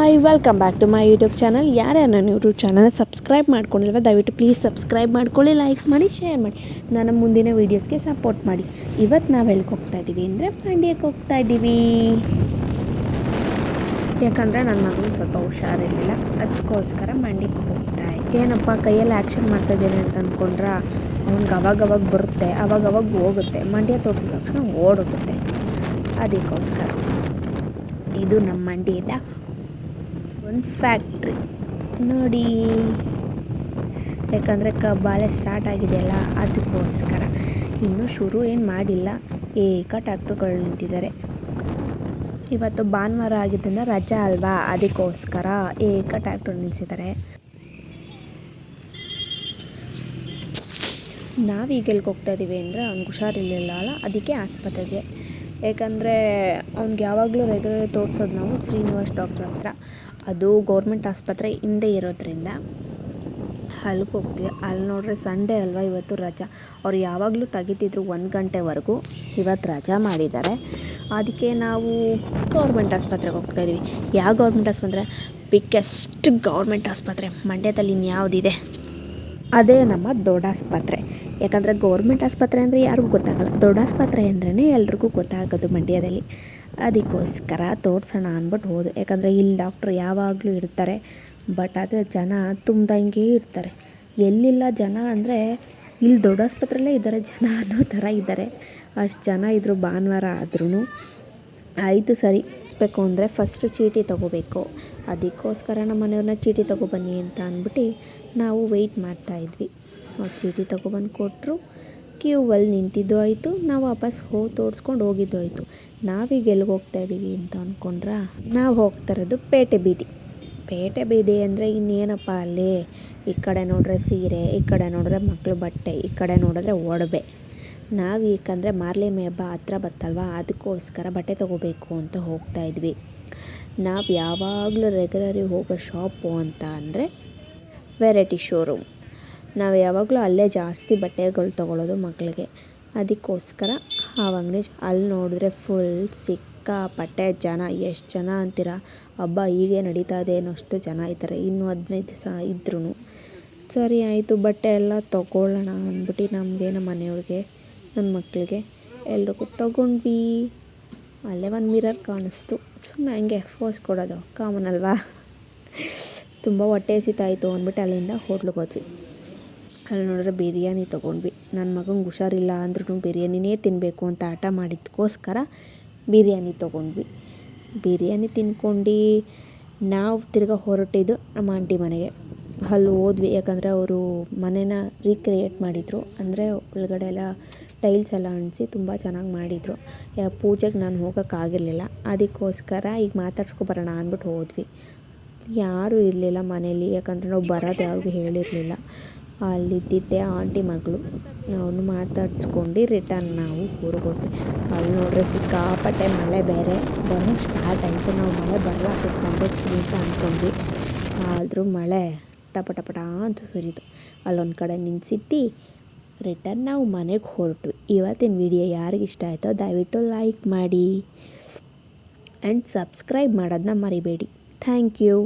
Hi welcome back to my YouTube channel. ಯಾರ್ಯಾರು ನನ್ನ YouTube channel subscribe ಮಾಡ್ಕೊಂಡಿಲ್ವ ದಯವಿಟ್ಟು ಪ್ಲೀಸ್ ಸಬ್ಸ್ಕ್ರೈಬ್ ಮಾಡ್ಕೊಳ್ಳಿ, ಲೈಕ್ ಮಾಡಿ, ಶೇರ್ ಮಾಡಿ, ನನ್ನ ಮುಂದಿನ ವೀಡಿಯೋಸ್ಗೆ ಸಪೋರ್ಟ್ ಮಾಡಿ. ಇವತ್ತು ನಾವು ಎಲ್ಲಿಗೆ ಹೋಗ್ತಾ ಇದ್ದೀವಿ ಅಂದರೆ ಮಂಡ್ಯಕ್ಕೆ ಹೋಗ್ತಾ ಇದ್ದೀವಿ. ಯಾಕಂದರೆ ನನ್ನ ಮಗನಿಗೆ ಸ್ವಲ್ಪ ಹುಷಾರಿರಲಿಲ್ಲ, ಅದಕ್ಕೋಸ್ಕರ ಮಂಡ್ಯಕ್ಕೆ ಹೋಗ್ತಾ ಇದ್ದೆ. ಏನಪ್ಪ ಕೈಯಲ್ಲಿ ಆ್ಯಕ್ಷನ್ ಮಾಡ್ತಾಯಿದ್ದೇನೆ ಅಂತ ಅಂದ್ಕೊಂಡ್ರೆ ಅವ್ನಿಗೆ ಅವಾಗವಾಗ ಬರುತ್ತೆ, ಅವಾಗವಾಗ ಹೋಗುತ್ತೆ. ಮಂಡ್ಯ ತೋರಿಸಿದ ತಕ್ಷಣ ಓಡೋಗುತ್ತೆ. ಅದಕ್ಕೋಸ್ಕರ ಇದು ನಮ್ಮ ಮಂಡ್ಯದ ಒಂದು ಫ್ಯಾಕ್ಟ್ರಿ ನೋಡಿ. ಯಾಕಂದರೆ ಬಾಳೆ ಸ್ಟಾರ್ಟ್ ಆಗಿದೆಯಲ್ಲ, ಅದಕ್ಕೋಸ್ಕರ ಇನ್ನೂ ಶುರು ಏನು ಮಾಡಿಲ್ಲ. ಟ್ರ್ಯಾಕ್ಟರ್ಗಳು ನಿಂತಿದ್ದಾರೆ. ಇವತ್ತು ಭಾನುವಾರ ಆಗಿದ್ದರಿಂದ ರಜಾ ಅಲ್ವಾ, ಅದಕ್ಕೋಸ್ಕರ ಟ್ರ್ಯಾಕ್ಟರ್ ನಿಲ್ಲಿಸಿದ್ದಾರೆ. ನಾವೀಗ ಎಲ್ಲಿಗೆ ಹೋಗ್ತಾ ಇದ್ದೀವಿ ಅಂದರೆ ಅವ್ನಿಗೆ ಹುಷಾರಿರಲಿಲ್ಲ ಅಲ್ಲ, ಅದಕ್ಕೆ ಆಸ್ಪತ್ರೆಗೆ. ಯಾಕಂದರೆ ಅವ್ನಿಗೆ ಯಾವಾಗಲೂ ರೆಗ್ಯುಲರ್ ತೋರಿಸೋದು ನಾವು ಶ್ರೀನಿವಾಸ್ ಡಾಕ್ಟ್ರ್ ಹತ್ರ. ಅದು ಗೌರ್ಮೆಂಟ್ ಆಸ್ಪತ್ರೆ ಹಿಂದೆ ಇರೋದ್ರಿಂದ ಅಲ್ಲಿಗೆ ಹೋಗ್ತೀವಿ. ಅಲ್ಲಿ ನೋಡ್ರೆ ಸಂಡೇ ಅಲ್ವಾ, ಇವತ್ತು ರಜಾ. ಅವ್ರು ಯಾವಾಗಲೂ ತೆಗಿತಿದ್ರು 1 ಗಂಟೆವರೆಗೂ, ಇವತ್ತು ರಜಾ ಮಾಡಿದ್ದಾರೆ. ಅದಕ್ಕೆ ನಾವು ಗೌರ್ಮೆಂಟ್ ಆಸ್ಪತ್ರೆಗೆ ಹೋಗ್ತಾಯಿದ್ದೀವಿ. ಯಾವ ಗೌರ್ಮೆಂಟ್ ಆಸ್ಪತ್ರೆ? ಬಿಗ್ಗೆಸ್ಟ್ ಗೌರ್ಮೆಂಟ್ ಆಸ್ಪತ್ರೆ ಮಂಡ್ಯದಲ್ಲಿ ಇನ್ಯಾವುದಿದೆ, ಅದೇ ನಮ್ಮ ದೊಡ್ಡ ಆಸ್ಪತ್ರೆ. ಯಾಕಂದರೆ ಗೌರ್ಮೆಂಟ್ ಆಸ್ಪತ್ರೆ ಅಂದರೆ ಯಾರಿಗೂ ಗೊತ್ತಾಗಲ್ಲ, ದೊಡ್ಡ ಆಸ್ಪತ್ರೆ ಅಂದ್ರೇ ಎಲ್ರಿಗೂ ಗೊತ್ತಾಗೋದು ಮಂಡ್ಯದಲ್ಲಿ. ಅದಕ್ಕೋಸ್ಕರ ತೋರಿಸೋಣ ಅಂದ್ಬಿಟ್ಟು ಹೋದೆ. ಯಾಕಂದರೆ ಇಲ್ಲಿ ಡಾಕ್ಟ್ರು ಯಾವಾಗಲೂ ಇರ್ತಾರೆ, ಬಟ್ ಆದರೆ ಜನ ತುಂಬ್ದಂಗೆ ಇರ್ತಾರೆ. ಎಲ್ಲಿಲ್ಲ ಜನ ಅಂದರೆ ಇಲ್ಲಿ ದೊಡ್ಡ ಆಸ್ಪತ್ರೆಯಲ್ಲೇ ಇದ್ದಾರೆ ಜನ ಅನ್ನೋ ಥರ ಇದ್ದಾರೆ. ಅಷ್ಟು ಜನ ಇದ್ದರು ಭಾನುವಾರ ಆದ್ರೂ. ಆಯಿತು ಸರಿ ಬೇಕು ಅಂದರೆ ಫಸ್ಟು ಚೀಟಿ ತೊಗೋಬೇಕು. ಅದಕ್ಕೋಸ್ಕರ ನಮ್ಮ ಮನೆಯವ್ರನ್ನ ಚೀಟಿ ತೊಗೊಬನ್ನಿ ಅಂತ ಅಂದ್ಬಿಟ್ಟು ನಾವು ವೆಯ್ಟ್ ಮಾಡ್ತಾಯಿದ್ವಿ. ಅವ್ರು ಚೀಟಿ ತೊಗೊಬಂದು ಕೊಟ್ಟರು, ಕ್ಯೂವಲ್ಲಿ ನಿಂತಿದ್ದು ಆಯಿತು, ನಾವು ವಾಪಸ್ ಹೋಗಿ ತೋರಿಸ್ಕೊಂಡು ಹೋಗಿದ್ದು ಆಯಿತು. ನಾವೀಗ ಎಲ್ಲಿಗೆ ಹೋಗ್ತಾ ಇದ್ದೀವಿ ಅಂತ ಅಂದ್ಕೊಂಡ್ರೆ, ನಾವು ಹೋಗ್ತಾ ಇರೋದು ಪೇಟೆ ಬೀದಿ. ಪೇಟೆ ಬೀದಿ ಅಂದರೆ ಇನ್ನೇನಪ್ಪ, ಅಲ್ಲಿ ಈ ಕಡೆ ನೋಡಿದ್ರೆ ಸೀರೆ, ಈ ಕಡೆ ನೋಡಿದ್ರೆ ಮಕ್ಕಳು ಬಟ್ಟೆ, ಈ ಕಡೆ ನೋಡಿದ್ರೆ ಒಡವೆ. ನಾವು ಏಕೆಂದರೆ ಮಾರ್ಲಿಮೆ ಹಬ್ಬ ಹತ್ರ ಬತ್ತಲ್ವ, ಅದಕ್ಕೋಸ್ಕರ ಬಟ್ಟೆ ತೊಗೋಬೇಕು ಅಂತ ಹೋಗ್ತಾ ಇದ್ವಿ. ನಾವು ಯಾವಾಗಲೂ ರೆಗ್ಯುಲರಿ ಹೋಗೋ ಶಾಪು ಅಂತ ಅಂದರೆ ವೆರೈಟಿ ಶೋರೂಮ್. ನಾವು ಯಾವಾಗಲೂ ಅಲ್ಲೇ ಜಾಸ್ತಿ ಬಟ್ಟೆಗಳು ತೊಗೊಳ್ಳೋದು ಮಕ್ಕಳಿಗೆ. ಅದಕ್ಕೋಸ್ಕರ ಆ ಅಂಗಡಿ ಅಲ್ಲಿ ನೋಡಿದ್ರೆ ಫುಲ್ ಸಿಕ್ಕಾಪಟ್ಟೆ ಜನ. ಎಷ್ಟು ಜನ ಅಂತೀರ, ಹಬ್ಬ ಹೀಗೆ ನಡೀತಾ ಇದೆ ಅನ್ನೋಷ್ಟು ಜನ ಇದ್ದಾರೆ. ಇನ್ನೂ 15 ದಿವಸ ಇದ್ರೂ ಸರಿ ಆಯಿತು ಬಟ್ಟೆ ಎಲ್ಲ ತೊಗೊಳ್ಳೋಣ ಅಂದ್ಬಿಟ್ಟು ನಮಗೆ, ನಮ್ಮ ಮನೆಯವ್ರಿಗೆ, ನನ್ನ ಮಕ್ಕಳಿಗೆ ಎಲ್ರಿಗೂ ತೊಗೊಂಡ್ವಿ. ಅಲ್ಲೇ ಒಂದು ಮಿರರ್ ಕಾಣಿಸ್ತು, ಸುಮ್ಮನೆ ಹಂಗೆ ಫೋಸ್ ಕೊಡೋದು ಕಾಮನ್ ಅಲ್ವಾ. ತುಂಬ ಹೊಟ್ಟೆ ಹಸಿತಾಯಿತು ಅಂದ್ಬಿಟ್ಟು ಅಲ್ಲಿಂದ ಹೋಟ್ಲಿಗೆ ಹೋದ್ವಿ. ಅಲ್ಲಿ ನೋಡಿದ್ರೆ ಬಿರಿಯಾನಿ ತೊಗೊಂಡ್ವಿ. ನನ್ನ ಮಗಂಗೆ ಹುಷಾರಿಲ್ಲ ಅಂದ್ರೂ ಬಿರಿಯಾನಿನೇ ತಿನ್ನಬೇಕು ಅಂತ ಹಠ ಮಾಡಿದ್ದಕ್ಕೋಸ್ಕರ ಬಿರಿಯಾನಿ ತೊಗೊಂಡ್ವಿ. ಬಿರಿಯಾನಿ ತಿನ್ಕೊಂಡು ನಾವು ತಿರ್ಗಾ ಹೊರಟಿದ್ದು ನಮ್ಮ ಆಂಟಿ ಮನೆಗೆ. ಅಲ್ಲಿ ಹೋದ್ವಿ, ಯಾಕಂದರೆ ಅವರು ಮನೇನ ರೀಕ್ರಿಯೇಟ್ ಮಾಡಿದರು. ಅಂದರೆ ಒಳಗಡೆ ಎಲ್ಲ ಟೈಲ್ಸ್ ಎಲ್ಲ ಅಂಟಿಸಿ ತುಂಬ ಚೆನ್ನಾಗಿ ಮಾಡಿದರು. ಪೂಜೆಗೆ ನಾನು ಹೋಗೋಕ್ಕಾಗಿರಲಿಲ್ಲ, ಅದಕ್ಕೋಸ್ಕರ ಈಗ ಮಾತಾಡ್ಸ್ಕೊಬರೋಣ ಅಂದ್ಬಿಟ್ಟು ಹೋದ್ವಿ. ಯಾರೂ ಇರಲಿಲ್ಲ ಮನೇಲಿ, ಯಾಕಂದರೆ ನಾವು ಬರೋದು ಯಾರಿಗೂ ಹೇಳಿರಲಿಲ್ಲ. ಅಲ್ಲಿದ್ದಿದ್ದೆ ಆಂಟಿ ಮಗಳು, ಅವನು ಮಾತಾಡ್ಸ್ಕೊಂಡು ರಿಟರ್ನ್ ನಾವು ಊರಿಗೆ ಹೋದ್ವಿ. ಅಲ್ಲಿ ನೋಡ್ರೆ ಸಿಕ್ಕಾಪಟ್ಟೆ ಮಳೆ ಬೇರೆ ಬರೋ ಸ್ಟಾರ್ಟ್ ಆಯಿತು. ನಾವು ಮಳೆ ಬರಲ್ಲ ಸುಟ್ಕೊಂಡೋಗ್ತೀವಿ ಅಂತ ಅಂದ್ಕೊಂಡ್ವಿ, ಆದರೂ ಮಳೆ ಟಪ ಟಪಟ ಅಂತ ಸುರಿತು. ಅಲ್ಲೊಂದು ಕಡೆ ನಿಲ್ಲಿಸಿಟ್ಟು ರಿಟರ್ನ್ ನಾವು ಮನೆಗೆ ಹೊರಟ್ವಿ. ಇವತ್ತಿನ ವಿಡಿಯೋ ಯಾರಿಗಿಷ್ಟ ಆಯಿತೋ ದಯವಿಟ್ಟು ಲೈಕ್ ಮಾಡಿ ಆ್ಯಂಡ್ ಸಬ್ಸ್ಕ್ರೈಬ್ ಮಾಡೋದನ್ನ ಮರಿಬೇಡಿ. Thank you.